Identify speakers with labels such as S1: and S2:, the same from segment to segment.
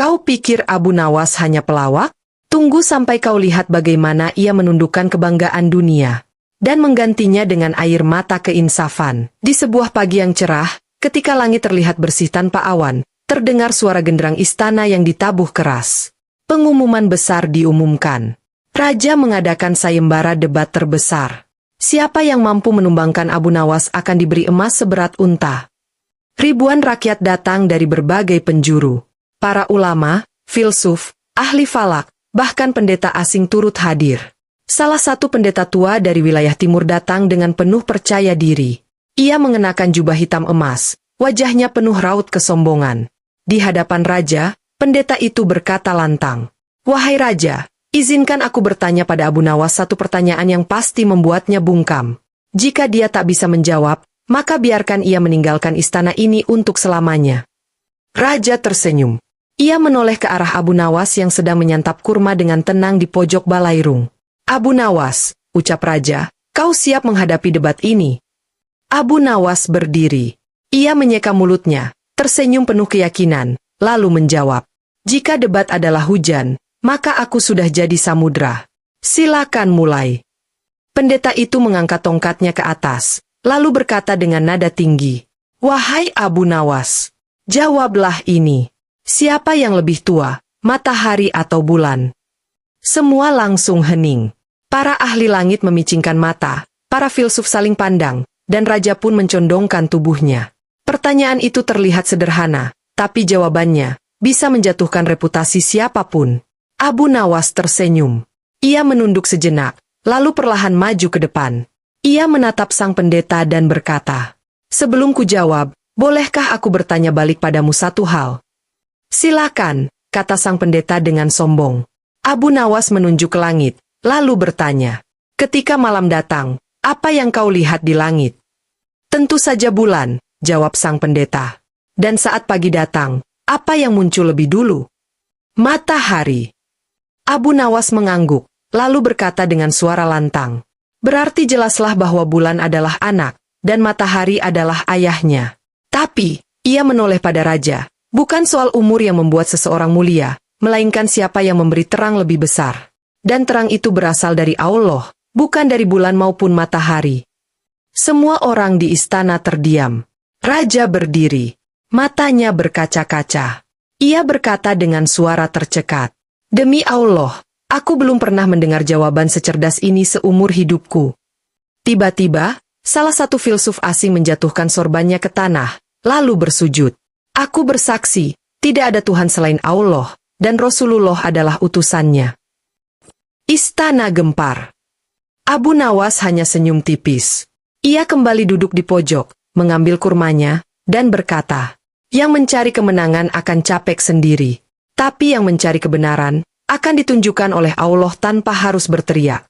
S1: Kau pikir Abu Nawas hanya pelawak? Tunggu sampai kau lihat bagaimana ia menundukkan kebanggaan dunia dan menggantinya dengan air mata keinsafan. Di sebuah pagi yang cerah, ketika langit terlihat bersih tanpa awan, terdengar suara genderang istana yang ditabuh keras. Pengumuman besar diumumkan. Raja mengadakan sayembara debat terbesar. Siapa yang mampu menumbangkan Abu Nawas akan diberi emas seberat unta. Ribuan rakyat datang dari berbagai penjuru. Para ulama, filsuf, ahli falak, bahkan pendeta asing turut hadir. Salah satu pendeta tua dari wilayah timur datang dengan penuh percaya diri. Ia mengenakan jubah hitam emas, wajahnya penuh raut kesombongan. Di hadapan raja, pendeta itu berkata lantang, "Wahai raja, izinkan aku bertanya pada Abu Nawas satu pertanyaan yang pasti membuatnya bungkam. Jika dia tak bisa menjawab, maka biarkan ia meninggalkan istana ini untuk selamanya." Raja tersenyum. Ia menoleh ke arah Abu Nawas yang sedang menyantap kurma dengan tenang di pojok balairung. "Abu Nawas," ucap raja, "kau siap menghadapi debat ini?" Abu Nawas berdiri. Ia menyeka mulutnya, tersenyum penuh keyakinan, lalu menjawab, "Jika debat adalah hujan, maka aku sudah jadi samudra. Silakan mulai." Pendeta itu mengangkat tongkatnya ke atas, lalu berkata dengan nada tinggi, "Wahai Abu Nawas, jawablah ini. Siapa yang lebih tua, matahari atau bulan?" Semua langsung hening. Para ahli langit memicingkan mata, para filsuf saling pandang, dan raja pun mencondongkan tubuhnya. Pertanyaan itu terlihat sederhana, tapi jawabannya bisa menjatuhkan reputasi siapapun. Abu Nawas tersenyum. Ia menunduk sejenak, lalu perlahan maju ke depan. Ia menatap sang pendeta dan berkata, "Sebelum ku jawab, bolehkah aku bertanya balik padamu satu hal?" "Silakan," kata sang pendeta dengan sombong. Abu Nawas menunjuk ke langit, lalu bertanya, "Ketika malam datang, apa yang kau lihat di langit?" "Tentu saja bulan," jawab sang pendeta. "Dan saat pagi datang, apa yang muncul lebih dulu?" "Matahari." Abu Nawas mengangguk, lalu berkata dengan suara lantang, "Berarti jelaslah bahwa bulan adalah anak, dan matahari adalah ayahnya." Tapi, ia menoleh pada raja, bukan soal umur yang membuat seseorang mulia, melainkan siapa yang memberi terang lebih besar. Dan terang itu berasal dari Allah, bukan dari bulan maupun matahari. Semua orang di istana terdiam. Raja berdiri. Matanya berkaca-kaca. Ia berkata dengan suara tercekat, "Demi Allah, aku belum pernah mendengar jawaban secerdas ini seumur hidupku." Tiba-tiba, salah satu filsuf asing menjatuhkan sorbannya ke tanah, lalu bersujud. "Aku bersaksi, tidak ada Tuhan selain Allah, dan Rasulullah adalah utusannya." Istana gempar. Abu Nawas hanya senyum tipis. Ia kembali duduk di pojok, mengambil kurmanya, dan berkata, "Yang mencari kemenangan akan capek sendiri. Tapi yang mencari kebenaran, akan ditunjukkan oleh Allah tanpa harus berteriak."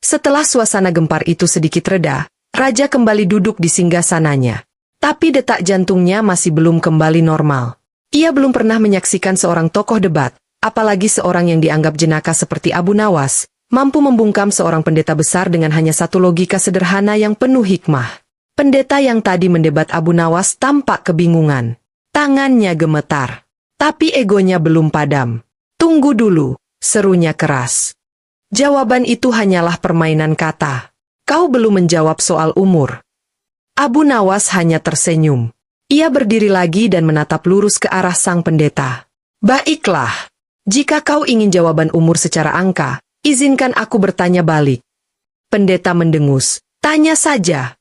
S1: Setelah suasana gempar itu sedikit reda, raja kembali duduk di singgasananya. Tapi detak jantungnya masih belum kembali normal. Ia belum pernah menyaksikan seorang tokoh debat, apalagi seorang yang dianggap jenaka seperti Abu Nawas, mampu membungkam seorang pendeta besar dengan hanya satu logika sederhana yang penuh hikmah. Pendeta yang tadi mendebat Abu Nawas tampak kebingungan. Tangannya gemetar. Tapi egonya belum padam. "Tunggu dulu," serunya keras. "Jawaban itu hanyalah permainan kata. Kau belum menjawab soal umur." Abu Nawas hanya tersenyum. Ia berdiri lagi dan menatap lurus ke arah sang pendeta. "Baiklah. Jika kau ingin jawaban umur secara angka, izinkan aku bertanya balik." Pendeta mendengus. "Tanya saja."